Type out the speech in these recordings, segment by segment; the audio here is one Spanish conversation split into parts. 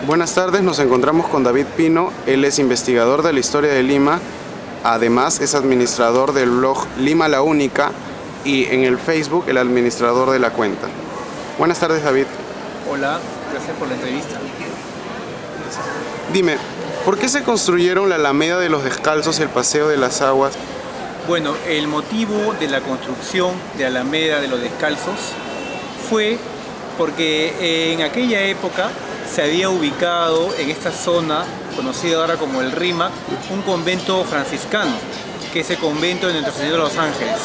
Buenas tardes, nos encontramos con David Pino. Él es investigador de la historia de Lima, además es administrador del blog Lima la Única y en el Facebook el administrador de la cuenta. Buenas tardes, David. Hola, gracias por la entrevista. Dime, ¿por qué se construyeron la Alameda de los Descalzos y el Paseo de las Aguas? Bueno, el motivo de la construcción de Alameda de los Descalzos fue porque en aquella época se había ubicado en esta zona, conocida ahora como el RIMAC, un convento franciscano, que es el convento de Nuestra Señora de los Ángeles.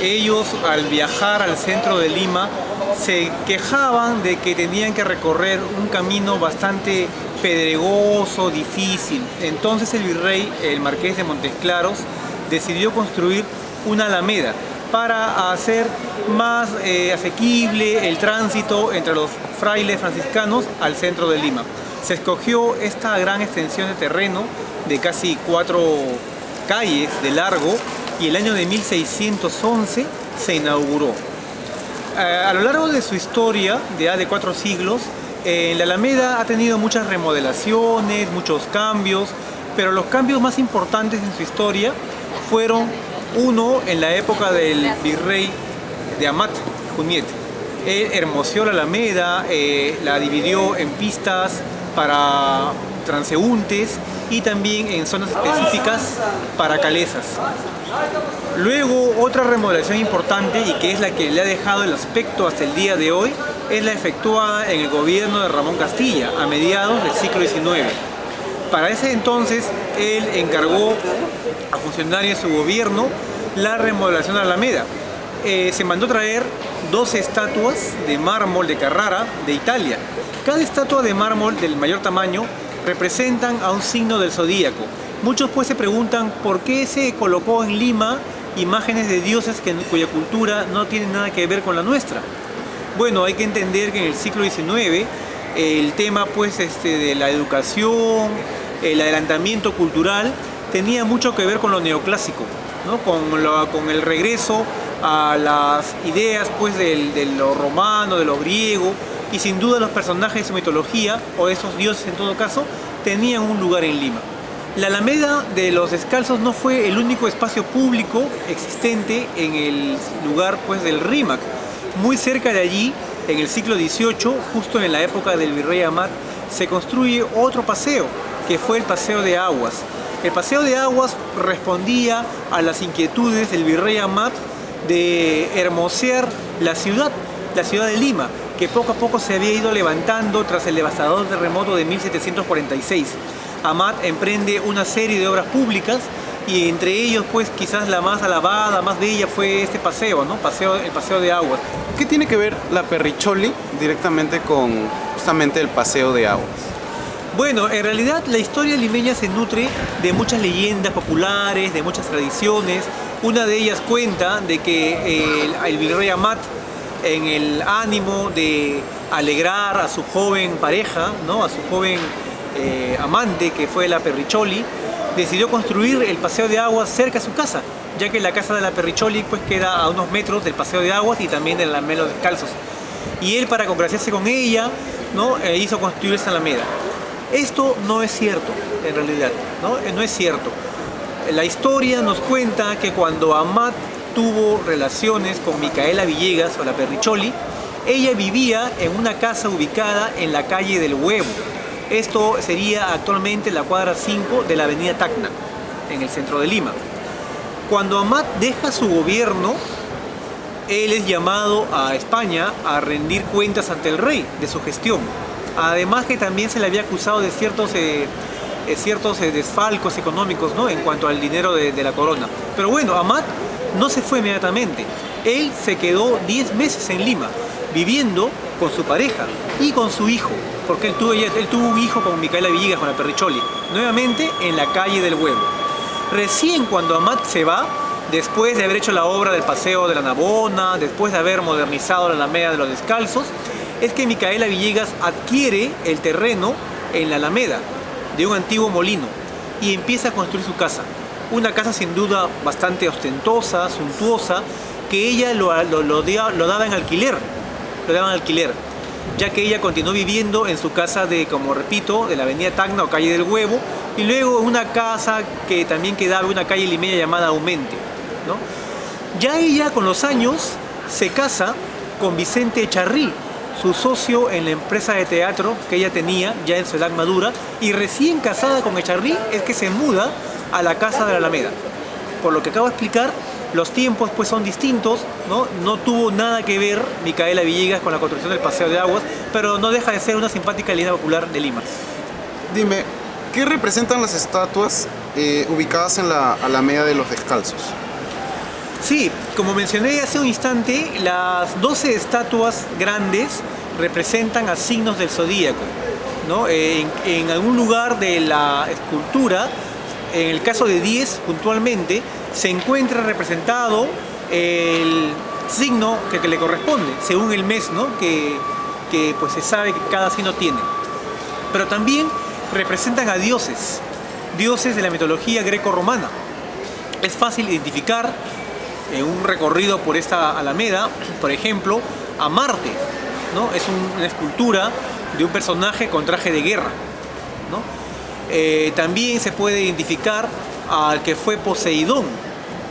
Ellos, al viajar al centro de Lima, se quejaban de que tenían que recorrer un camino bastante pedregoso, difícil. Entonces el virrey, el marqués de Montesclaros, decidió construir una alameda para hacer más asequible el tránsito entre los frailes franciscanos al centro de Lima. Se escogió esta gran extensión de terreno de casi 4 calles de largo y el año de 1611 se inauguró. A lo largo de su historia, de 4 siglos, la Alameda ha tenido muchas remodelaciones, muchos cambios, pero los cambios más importantes en su historia fueron uno en la época del virrey de Amat, Juníet. Él hermoseó la Alameda, la dividió en pistas para transeúntes y también en zonas específicas para calesas. Luego, otra remodelación importante y que es la que le ha dejado el aspecto hasta el día de hoy es la efectuada en el gobierno de Ramón Castilla a mediados del siglo XIX. Para ese entonces, él encargó a funcionarios de su gobierno la remodelación de la Alameda. Se mandó traer 12 estatuas de mármol de Carrara de Italia. Cada estatua de mármol del mayor tamaño representan a un signo del zodíaco. Muchos pues se preguntan por qué se colocó en Lima imágenes de dioses cuya cultura no tiene nada que ver con la nuestra. Bueno, hay que entender que en el siglo XIX el tema pues de la educación, el adelantamiento cultural tenía mucho que ver con lo neoclásico, ¿no? Con el regreso a las ideas pues de lo romano, de lo griego, y sin duda los personajes de su mitología, o esos dioses en todo caso, tenían un lugar en Lima. La Alameda de los Descalzos no fue el único espacio público existente en el lugar pues del RIMAC. Muy cerca de allí, en el siglo XVIII, justo en la época del virrey Amat, se construye otro paseo, que fue el Paseo de Aguas. El Paseo de Aguas respondía a las inquietudes del virrey Amat de hermosear la ciudad de Lima, que poco a poco se había ido levantando tras el devastador terremoto de 1746. Amat emprende una serie de obras públicas y entre ellos pues quizás la más alabada, más bella fue este paseo, ¿no? El Paseo de Aguas. ¿Qué tiene que ver la Perricholi directamente con justamente el Paseo de Aguas? Bueno, en realidad la historia limeña se nutre de muchas leyendas populares, de muchas tradiciones. Una de ellas cuenta de que el virrey Amat, en el ánimo de alegrar a su joven pareja, ¿no? A su joven amante, que fue la Perricholi, decidió construir el Paseo de Aguas cerca de su casa, ya que la casa de la Perricholi pues queda a unos metros del Paseo de Aguas y también de la Alameda de los Descalzos. Y él, para congraciarse con ella, ¿no? Hizo construir esta Alameda. Esto no es cierto, en realidad, ¿no? No es cierto. La historia nos cuenta que cuando Amat tuvo relaciones con Micaela Villegas o la Perricholi, ella vivía en una casa ubicada en la calle del Huevo. Esto sería actualmente la cuadra 5 de la avenida Tacna, en el centro de Lima. Cuando Amat deja su gobierno, él es llamado a España a rendir cuentas ante el rey de su gestión. Además que también se le había acusado de ciertos desfalcos económicos, ¿no? En cuanto al dinero de la corona. Pero bueno, Amat no se fue inmediatamente. Él se quedó 10 meses en Lima, viviendo con su pareja y con su hijo, porque él tuvo un hijo con Micaela Villegas, con la Perricholi, nuevamente en la calle del Huevo. Recién cuando Amat se va, después de haber hecho la obra del Paseo de la Navona, después de haber modernizado la Alameda de los Descalzos, es que Micaela Villegas adquiere el terreno en la Alameda de un antiguo molino y empieza a construir su casa. Una casa sin duda bastante ostentosa, suntuosa, que ella lo daba en alquiler. ya que ella continuó viviendo en su casa de, como repito, de la avenida Tacna o calle del Huevo, y luego una casa que también quedaba en una calle limeña llamada Aumente, ¿no? Ya ella con los años se casa con Vicente Echarri, su socio en la empresa de teatro que ella tenía ya en su edad madura, y recién casada con Echarri es que se muda a la casa de la Alameda. Por lo que acabo de explicar, los tiempos pues son distintos, ¿no? No tuvo nada que ver Micaela Villegas con la construcción del Paseo de Aguas, pero no deja de ser una simpática leyenda popular de Lima. Dime, ¿qué representan las estatuas ubicadas en la Alameda de los Descalzos? Sí, como mencioné hace un instante, las 12 estatuas grandes representan a signos del zodíaco, ¿no? En algún lugar de la escultura, en el caso de 10 puntualmente, se encuentra representado el signo que le corresponde, según el mes, ¿no? que pues se sabe que cada signo tiene. Pero también representan a dioses, dioses de la mitología greco-romana. Es fácil identificar en un recorrido por esta alameda, por ejemplo, a Marte, ¿no? Es una escultura de un personaje con traje de guerra, ¿no? También se puede identificar al que fue Poseidón,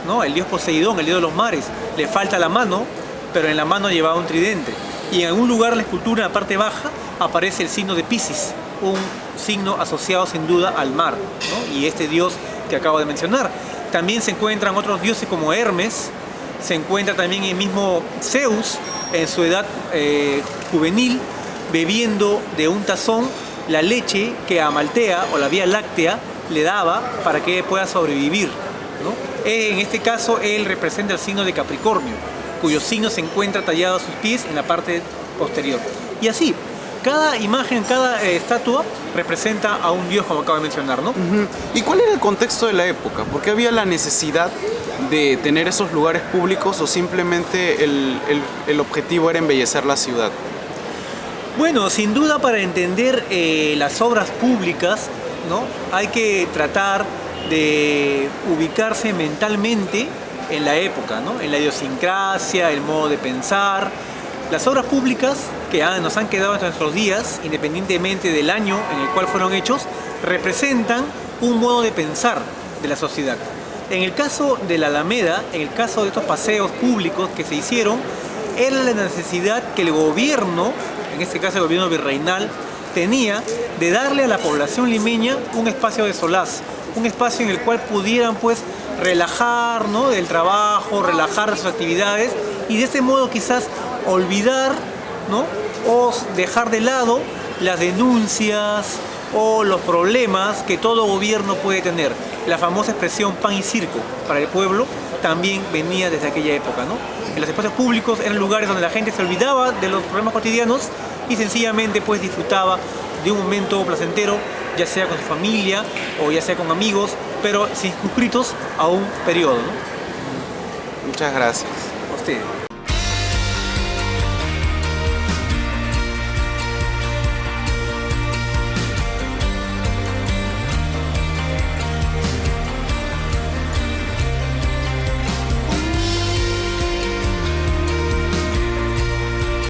¿no? El dios Poseidón, el dios de los mares. Le falta la mano, pero en la mano llevaba un tridente. Y en algún lugar de la escultura, en la parte baja, aparece el signo de Piscis, un signo asociado sin duda al mar, ¿no? Y este dios que acabo de mencionar. También se encuentran otros dioses como Hermes, se encuentra también el mismo Zeus en su edad juvenil, bebiendo de un tazón la leche que Amaltea o la Vía Láctea le daba para que pueda sobrevivir, ¿no? En este caso él representa el signo de Capricornio, cuyo signo se encuentra tallado a sus pies en la parte posterior. Y así, cada imagen, cada estatua representa a un dios, como acabo de mencionar, ¿no? ¿Y cuál era el contexto de la época? ¿Por qué había la necesidad de tener esos lugares públicos o simplemente el objetivo era embellecer la ciudad? Bueno, sin duda para entender las obras públicas, ¿no? Hay que tratar de ubicarse mentalmente en la época, ¿no? En la idiosincrasia, el modo de pensar. Las obras públicas que nos han quedado hasta nuestros días, independientemente del año en el cual fueron hechos, representan un modo de pensar de la sociedad. En el caso de la Alameda, en el caso de estos paseos públicos que se hicieron, era la necesidad que el gobierno, en este caso el gobierno virreinal, tenía de darle a la población limeña un espacio de solaz, un espacio en el cual pudieran pues relajar, ¿no? Del trabajo, relajar de sus actividades y de ese modo quizás olvidar, ¿no? O dejar de lado las denuncias o los problemas que todo gobierno puede tener. La famosa expresión pan y circo para el pueblo también venía desde aquella época, ¿no? En los espacios públicos eran lugares donde la gente se olvidaba de los problemas cotidianos y sencillamente pues disfrutaba de un momento placentero, ya sea con su familia o ya sea con amigos, pero circunscritos a un periodo, ¿no? Muchas gracias. A usted.